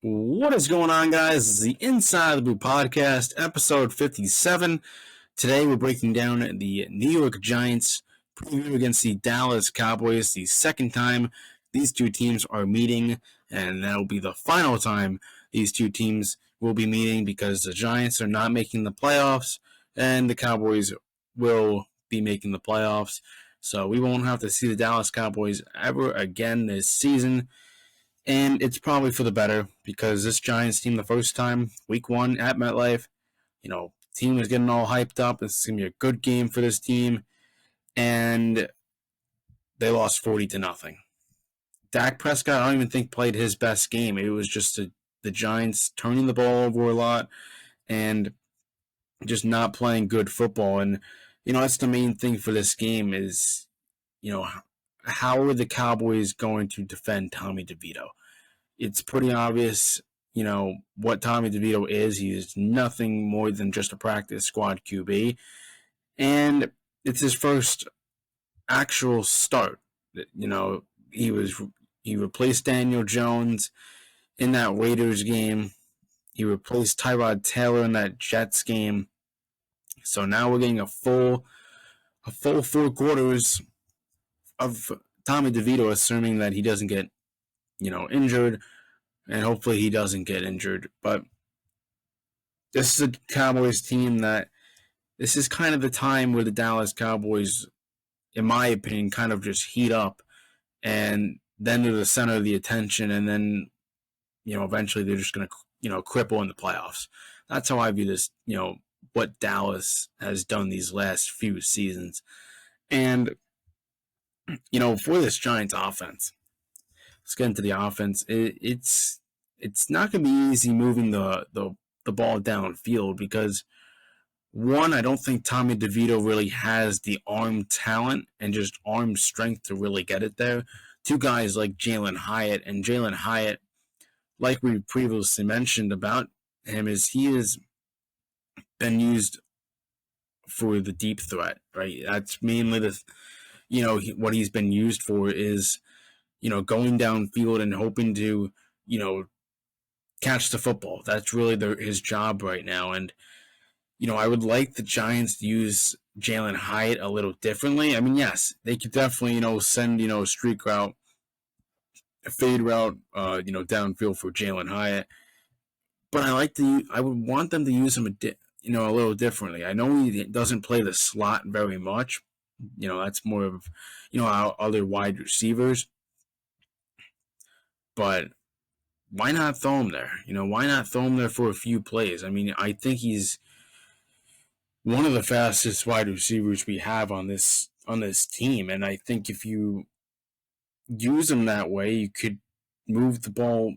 What is going on, guys? This is the Inside the Blue Podcast, episode 57. Today we're breaking down the New York Giants preview against the Dallas Cowboys, the second time these two teams are meeting, and that'll be the final time these two teams will be meeting because the Giants are not making the playoffs, and the Cowboys will be making the playoffs. So we won't have to see the Dallas Cowboys ever again this season. And it's probably for the better because this Giants team, the first time, week one at MetLife, team was getting all hyped up. It's going to be a good game for this team. And they lost 40-0. Dak Prescott, I don't even think played his best game. It was just the Giants turning the ball over a lot and just not playing good football. And, that's the main thing for this game is, how are the Cowboys going to defend Tommy DeVito? It's pretty obvious, what Tommy DeVito is. He is nothing more than just a practice squad QB. And it's his first actual start. He replaced Daniel Jones in that Raiders game. He replaced Tyrod Taylor in that Jets game. So now we're getting a full 4 quarters of Tommy DeVito, assuming that he doesn't get, injured, and hopefully he doesn't get injured. But this is a Cowboys team that this is kind of the time where the Dallas Cowboys, in my opinion, kind of just heat up, and then they're the center of the attention, and then, eventually they're just going to, cripple in the playoffs. That's how I view this, what Dallas has done these last few seasons. And, for this Giants offense, let's get into the offense. It's not going to be easy moving the ball downfield because, one, I don't think Tommy DeVito really has the arm talent and just arm strength to really get it there. Two guys like Jalen Hyatt, and Jalen Hyatt, like we previously mentioned about him, is he has been used for the deep threat, right? That's mainly what he's been used for is, going downfield and hoping to, catch the football. That's really his job right now. And, I would like the Giants to use Jalen Hyatt a little differently. I mean, yes, they could definitely, send, a streak route, a fade route, downfield for Jalen Hyatt. But I would want them to use him a little differently. I know he doesn't play the slot very much. That's more of, our other wide receivers. But why not throw him there? Why not throw him there for a few plays? I mean, I think he's one of the fastest wide receivers we have on this team, and I think if you use him that way, you could move the ball,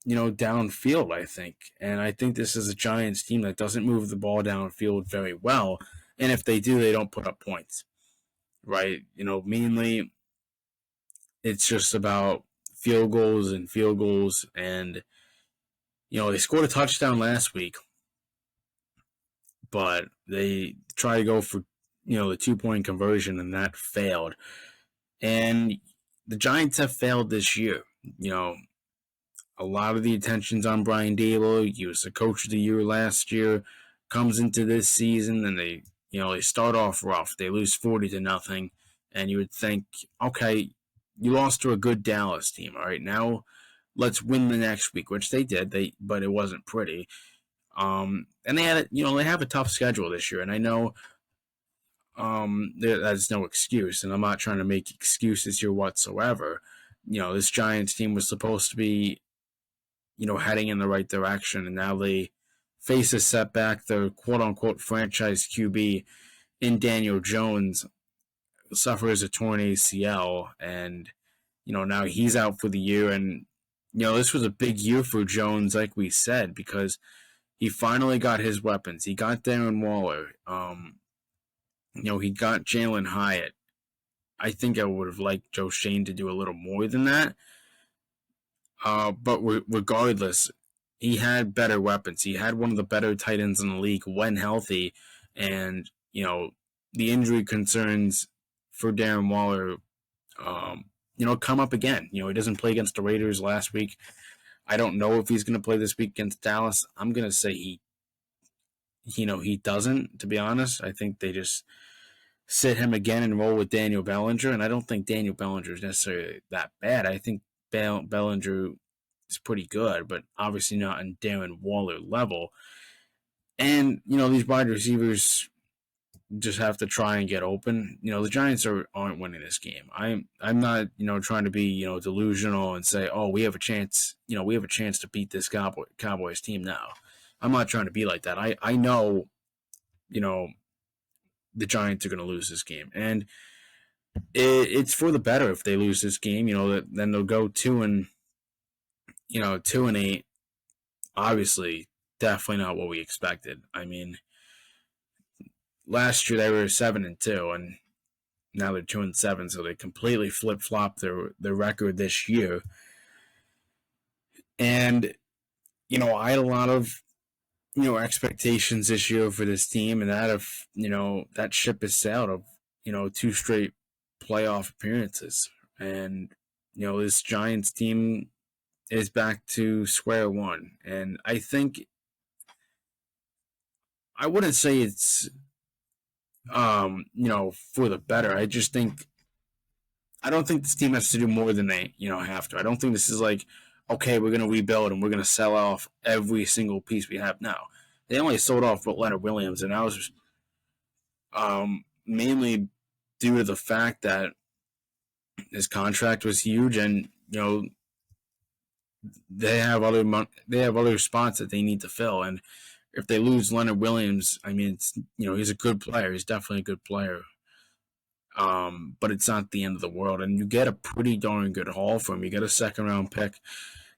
downfield, I think. And I think this is a Giants team that doesn't move the ball downfield very well, and if they do, they don't put up points, right? Mainly it's just about field goals, and they scored a touchdown last week, but they tried to go for the 2-point conversion, and that failed. And the Giants have failed this year. A lot of the attention's on Brian Daboll. He was the coach of the year last year. Comes into this season, and they start off rough. They lose 40-0, and you would think, okay, you lost to a good Dallas team. All right, now let's win the next week, which they did. But it wasn't pretty. And they had they have a tough schedule this year, and I know that's no excuse, and I'm not trying to make excuses here whatsoever. This Giants team was supposed to be, heading in the right direction, and now they face a setback. Their quote-unquote franchise QB in Daniel Jones suffers a torn ACL, and now he's out for the year. And this was a big year for Jones, like we said, because he finally got his weapons. He got Darren Waller. He got Jalen Hyatt. I think I would have liked Joe Shane to do a little more than that. But regardless, he had better weapons. He had one of the better tight ends in the league when healthy, and the injury concerns for Darren Waller, come up again. He doesn't play against the Raiders last week. I don't know if he's going to play this week against Dallas. I'm going to say he doesn't, to be honest. I think they just sit him again and roll with Daniel Bellinger, and I don't think Daniel Bellinger is necessarily that bad. I think Bellinger is pretty good, but obviously not on Darren Waller level. And, these wide receivers just have to try and get open. The Giants aren't winning this game. I'm not, trying to be, delusional and say, oh, we have a chance, we have a chance to beat this Cowboys team now. I'm not trying to be like that. I know, the Giants are going to lose this game. And it's for the better if they lose this game, then they'll go 2-8. Obviously, definitely not what we expected. I mean, last year they were 7-2, and now they're 2-7, so they completely flip flopped their record this year. And I had a lot of expectations this year for this team, and that ship has sailed of 2 straight playoff appearances, and this Giants team is back to square one, and I think I wouldn't say it's for the better. I don't think this team has to do more than they, have to. I don't think this is like, okay, we're going to rebuild and we're going to sell off every single piece we have now. They only sold off Leonard Williams, and that was mainly due to the fact that his contract was huge, and they have other spots that they need to fill. And if they lose Leonard Williams, I mean, he's a good player. He's definitely a good player. But it's not the end of the world, and you get a pretty darn good haul for him. You get a 2nd-round pick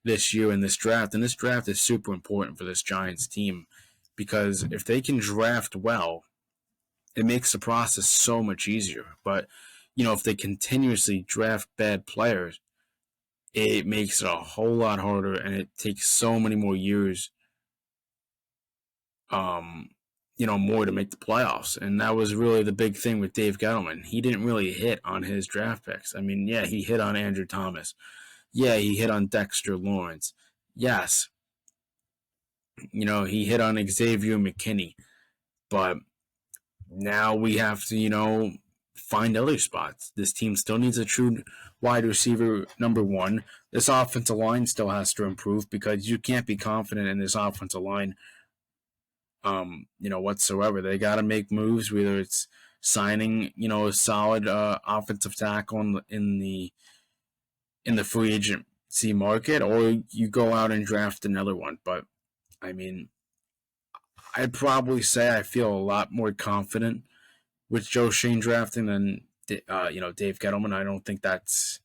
this year in this draft, and this draft is super important for this Giants team, because if they can draft well, it makes the process so much easier. But if they continuously draft bad players, it makes it a whole lot harder, and it takes so many more years more to make the playoffs. And that was really the big thing with Dave Gettleman. He didn't really hit on his draft picks. I mean, yeah, he hit on Andrew Thomas. Yeah, he hit on Dexter Lawrence. Yes, he hit on Xavier McKinney. But now we have to, find other spots. This team still needs a true wide receiver number 1. This offensive line still has to improve, because you can't be confident in this offensive line whatsoever. They got to make moves, whether it's signing, a solid offensive tackle in the free agency market, or you go out and draft another one. But I mean, I'd probably say I feel a lot more confident with Joe Shane drafting than Dave Gettleman. I don't think that's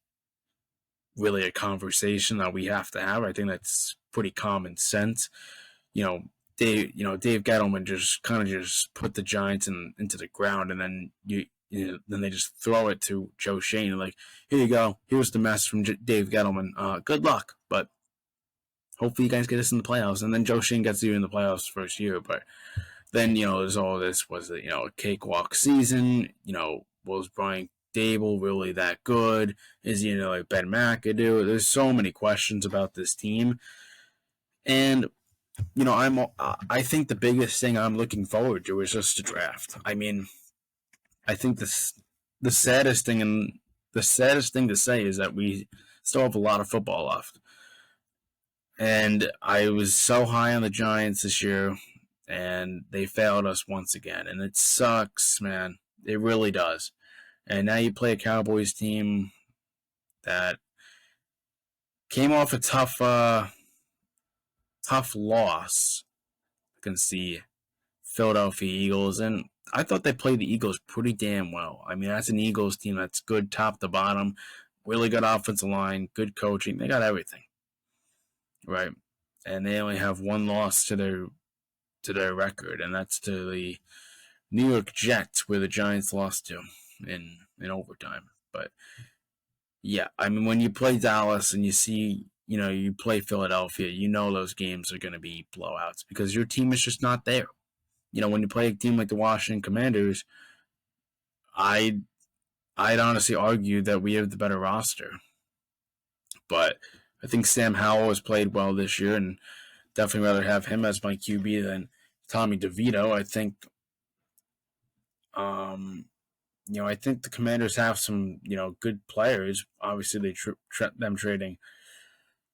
really a conversation that we have to have. I think that's pretty common sense. Dave Gettleman just kind of just put the Giants into the ground, and then then they just throw it to Joe Shane, and like, here you go, here's the message from Dave Gettleman. Good luck, but hopefully you guys get us in the playoffs. And then Joe Shane gets you in the playoffs first year, but then there's all this, was it a cakewalk season? Was Brian Dable really that good? Is he like Ben McAdoo? There's so many questions about this team, and I think the biggest thing I'm looking forward to is just the draft. I mean, I think the saddest thing to say is that we still have a lot of football left. And I was so high on the Giants this year, and they failed us once again. And it sucks, man. It really does. And now you play a Cowboys team that came off a tough loss against the Philadelphia Eagles, and I thought they played the Eagles pretty damn well. I mean, that's an Eagles team that's good top to bottom, really good offensive line, good coaching. They got everything, right? And they only have one loss to their record, and that's to the New York Jets, where the Giants lost to in overtime. But yeah, I mean, when you play Dallas and you see, you play Philadelphia, those games are going to be blowouts, because your team is just not there. When you play a team like the Washington Commanders, I'd honestly argue that we have the better roster. But I think Sam Howell has played well this year, and definitely rather have him as my QB than Tommy DeVito. I think, I think the Commanders have some, good players. Obviously, them trading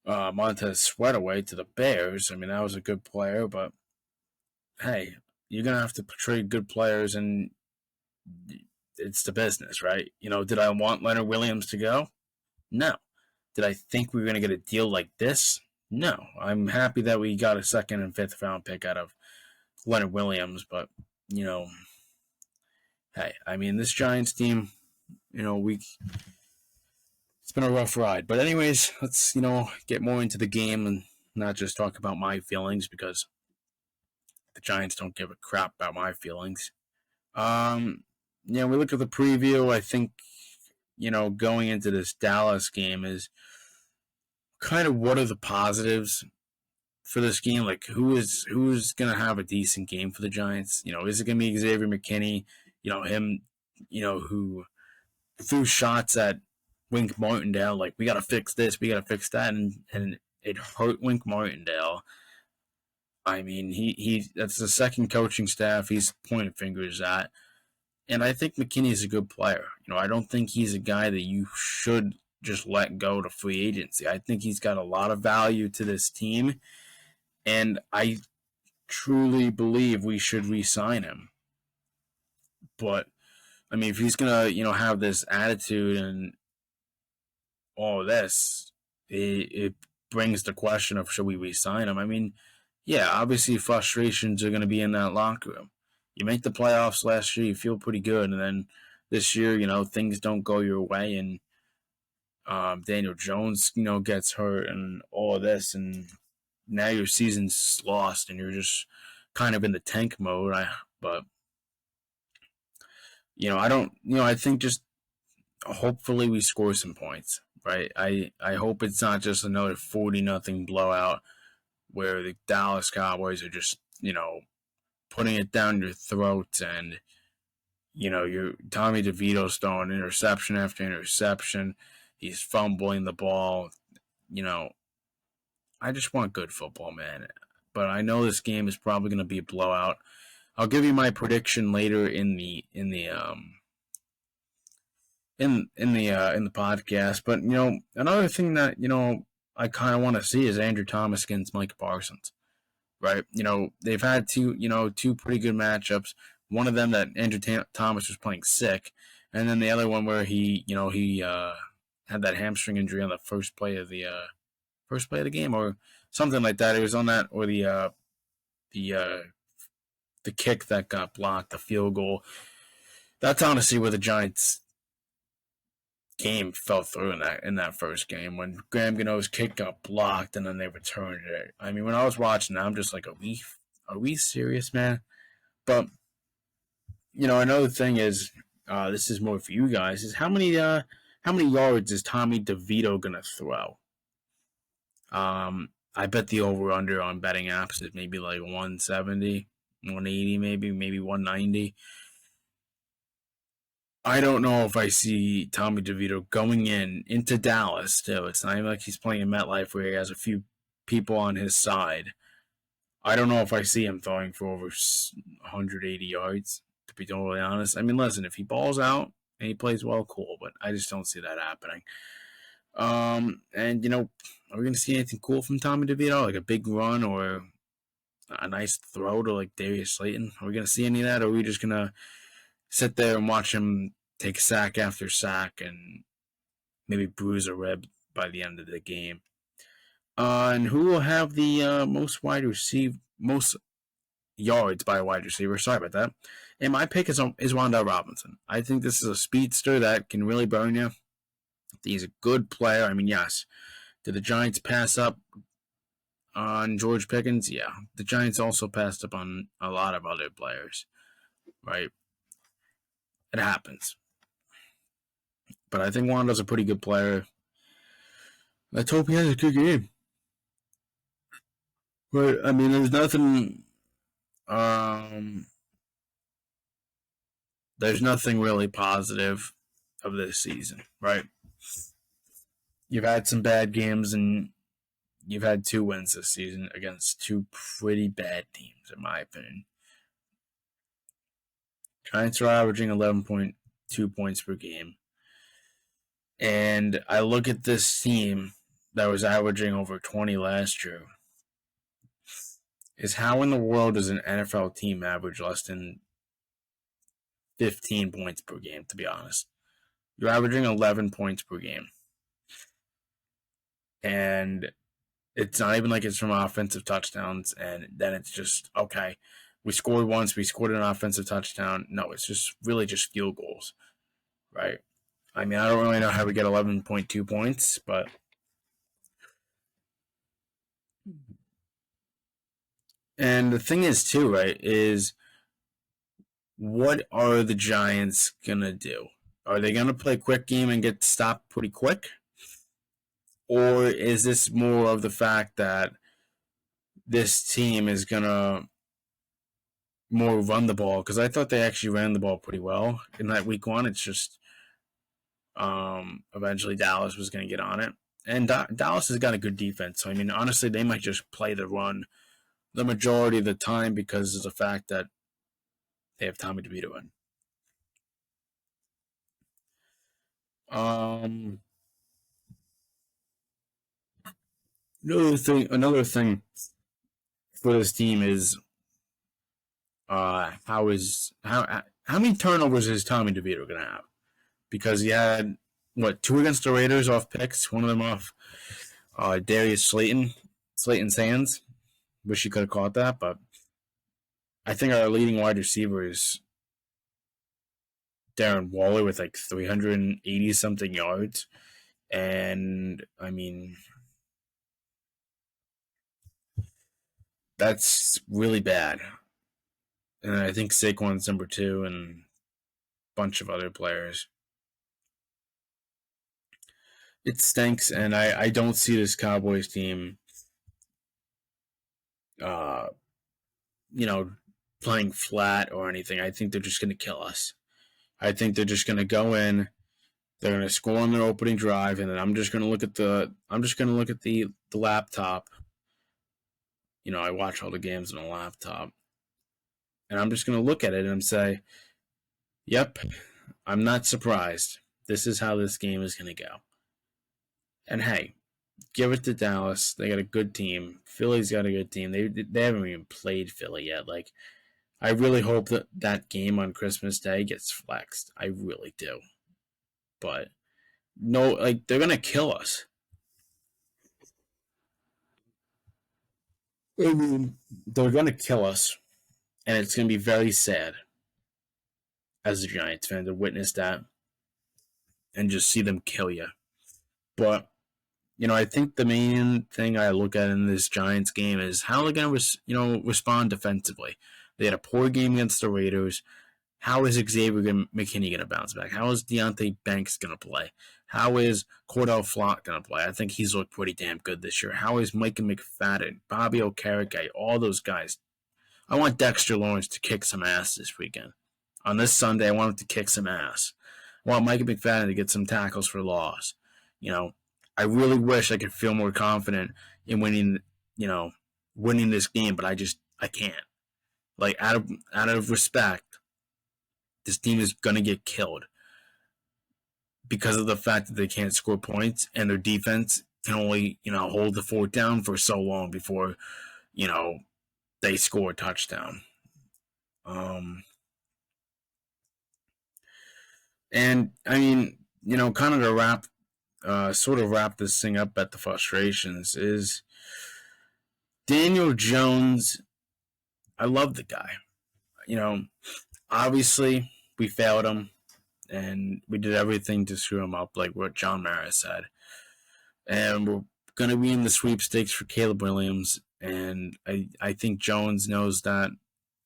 Montez Sweat away to the Bears. I mean, that was a good player, but hey, you're gonna have to trade good players, and it's the business, right? Did I want Leonard Williams to go? No. Did I think we were gonna get a deal like this? No. I'm happy that we got a second and fifth round pick out of Leonard Williams, but you know, hey, I mean, this Giants team, we it's been a rough ride. But anyways, let's get more into the game and not just talk about my feelings because the Giants don't give a crap about my feelings. We look at the preview. I think going into this Dallas game is kind of what are the positives for this game? Like who's gonna have a decent game for the Giants? Is it gonna be Xavier McKinney? Him. Who threw shots at Wink Martindale, like we got to fix this, we got to fix that, and it hurt Wink Martindale. I mean, he that's the second coaching staff he's pointing fingers at, and I think McKinney is a good player. I don't think he's a guy that you should just let go to free agency. I think he's got a lot of value to this team, and I truly believe we should re-sign him. But I mean, if he's gonna have this attitude and all of this, it brings the question of should we re-sign him? I mean, yeah, obviously frustrations are going to be in that locker room. You make the playoffs last year, you feel pretty good, and then this year, things don't go your way, and Daniel Jones, gets hurt, and all of this, and now your season's lost, and you're just kind of in the tank mode. But I don't, I think just hopefully we score some points, right? I hope it's not just another 40-0 blowout where the Dallas Cowboys are just, putting it down your throat and, your Tommy DeVito's throwing interception after interception. He's fumbling the ball. I just want good football, man. But I know this game is probably going to be a blowout. I'll give you my prediction later in the podcast. But another thing that I kind of want to see is Andrew Thomas against Mike Parsons. Right? They've had two pretty good matchups. One of them that Andrew Thomas was playing sick, and then the other one where he had that hamstring injury on the first play of the game or something like that. It was on that or the kick that got blocked, the field goal. That's honestly where the Giants game fell through in that first game when Graham Gano's kick got blocked and then they returned it. I mean, when I was watching that, I'm just like, are we serious, man? But another thing is, this is more for you guys. Is how many yards is Tommy DeVito gonna throw? I bet the over under on betting apps is maybe like 170, 180, maybe 190. I don't know if I see Tommy DeVito going into Dallas too. It's not even like he's playing in MetLife where he has a few people on his side. I don't know if I see him throwing for over 180 yards, to be totally honest. I mean, listen, if he balls out and he plays well, cool, but I just don't see that happening. And are we going to see anything cool from Tommy DeVito, like a big run or a nice throw to like Darius Slayton? Are we going to see any of that, or are we just going to sit there and watch him take sack after sack and maybe bruise a rib by the end of the game? And who will have the most yards by a wide receiver? Sorry about that. And my pick is Wan'Dale Robinson. I think this is a speedster that can really burn you. He's a good player. I mean, yes. Did the Giants pass up on George Pickens? Yeah. The Giants also passed up on a lot of other players, right? It happens. But I think Wando's a pretty good player. Let's hope he has a good game. But, I mean, there's nothing really positive of this season, right? you've had some bad games, and you've had 2 wins this season against 2 pretty bad teams, in my opinion. Giants are averaging 11.2 points per game. And I look at this team that was averaging over 20 last year. Is how in the world does an NFL team average less than 15 points per game, to be honest? You're averaging 11 points per game. And it's not even like it's from offensive touchdowns, and then it's just, okay, we scored once, we scored an offensive touchdown. No, it's just really just field goals, right? I mean, I don't really know how we get 11.2 points, but and the thing is too, right, is what are the Giants gonna do? Are they gonna play quick game and get stopped pretty quick? Or is this more of the fact that this team is gonna more run the ball? Because I thought they actually ran the ball pretty well in that week 1. It's just eventually Dallas was going to get on it, and Dallas has got a good defense. So I mean, honestly, they might just play the run the majority of the time because of the fact that they have Tommy DeVito in. Another thing for this team is how many turnovers is Tommy DeVito going to have? Because he had 2 against the Raiders off picks, one of them off Darius Slayton's hands. Wish he could have caught that, but I think our leading wide receiver is Darren Waller with like 380 something yards, and I mean that's really bad. And I think Saquon's number 2, and a bunch of other players. It stinks, and I don't see this Cowboys team, uh, playing flat or anything. I think they're just going to kill us. I think they're just going to go in. They're going to score on their opening drive, and then I'm just going to look at the laptop. I watch all the games on a laptop, and I'm just going to look at it and say, "Yep, I'm not surprised. This is how this game is going to go." And hey, give it to Dallas. They got a good team. Philly's got a good team. They haven't even played Philly yet. Like, I really hope that game on Christmas Day gets flexed. I really do. But no, like, they're gonna kill us. I mean, they're gonna kill us, and it's gonna be very sad as a Giants fan to witness that and just see them kill you. But I think the main thing I look at in this Giants game is how they're going to, respond defensively. They had a poor game against the Raiders. How is Xavier McKinney going to bounce back? How is Deonte Banks going to play? How is Cordell Flott going to play? I think he's looked pretty damn good this year. How is Micah McFadden, Bobby Okereke, all those guys? I want Dexter Lawrence to kick some ass this weekend. On this Sunday, I want him to kick some ass. I want Micah McFadden to get some tackles for loss. I really wish I could feel more confident in winning this game, but I can't. Like, out of respect, this team is gonna get killed because of the fact that they can't score points and their defense can only hold the fort down for so long before they score a touchdown. And I mean, kind of to wrap this thing up at the frustrations is Daniel Jones. I love the guy. Obviously we failed him and we did everything to screw him up, like what John Mara said. And we're going to be in the sweepstakes for Caleb Williams, and I think Jones knows that,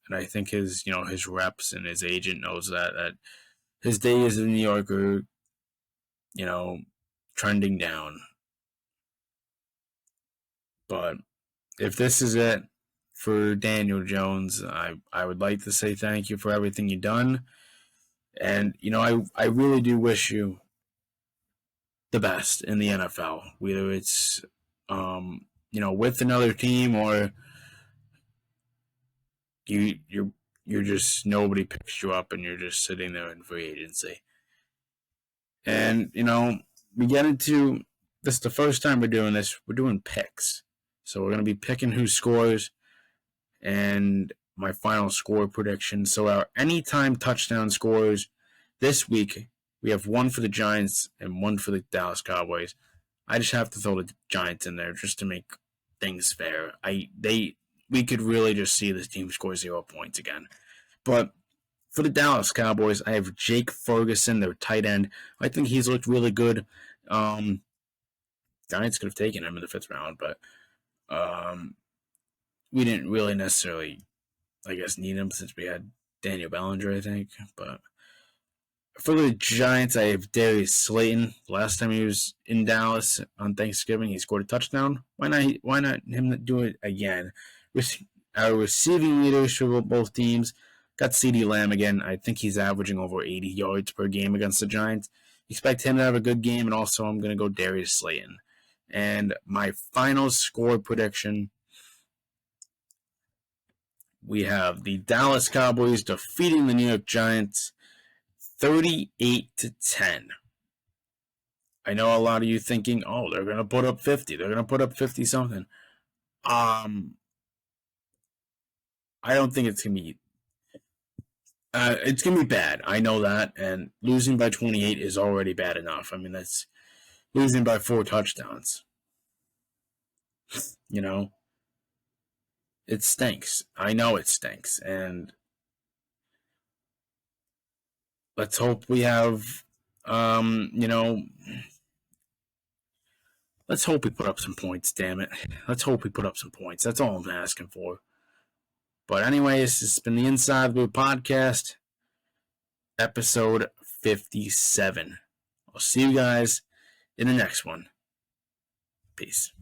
and I think his reps and his agent knows that his days in New York are trending down. But if this is it for Daniel Jones, I would like to say thank you for everything you've done. And, I really do wish you the best in the NFL, whether it's with another team or you're just nobody picks you up and you're just sitting there in free agency. And we get into this is the first time we're doing this. We're doing picks, so we're gonna be picking who scores and my final score prediction. So our anytime touchdown scores this week, we have one for the Giants and one for the Dallas Cowboys. I just have to throw the Giants in there just to make things fair. We could really just see this team score 0 points again. But for the Dallas Cowboys, I have Jake Ferguson, their tight end. I think he's looked really good. Giants could have taken him in the 5th round, but we didn't really necessarily, I guess, need him since we had Daniel Bellinger, I think. But for the Giants, I have Darius Slayton. Last time he was in Dallas on Thanksgiving, he scored a touchdown. Why not him do it again? Our receiving leaders for both teams got CeeDee Lamb again. I think he's averaging over 80 yards per game against the Giants. Expect him to have a good game, and also I'm going to go Darius Slayton. And my final score prediction, we have the Dallas Cowboys defeating the New York Giants 38-10. I know a lot of you thinking, oh, they're going to put up 50. They're going to put up 50-something. I don't think it's going to be... it's going to be bad. I know that. And losing by 28 is already bad enough. I mean, that's losing by 4 touchdowns. It stinks. I know it stinks. And let's hope we have, let's hope we put up some points, damn it. Let's hope we put up some points. That's all I'm asking for. But anyways, this has been the Inside the Boot Podcast, episode 57. I'll see you guys in the next one. Peace.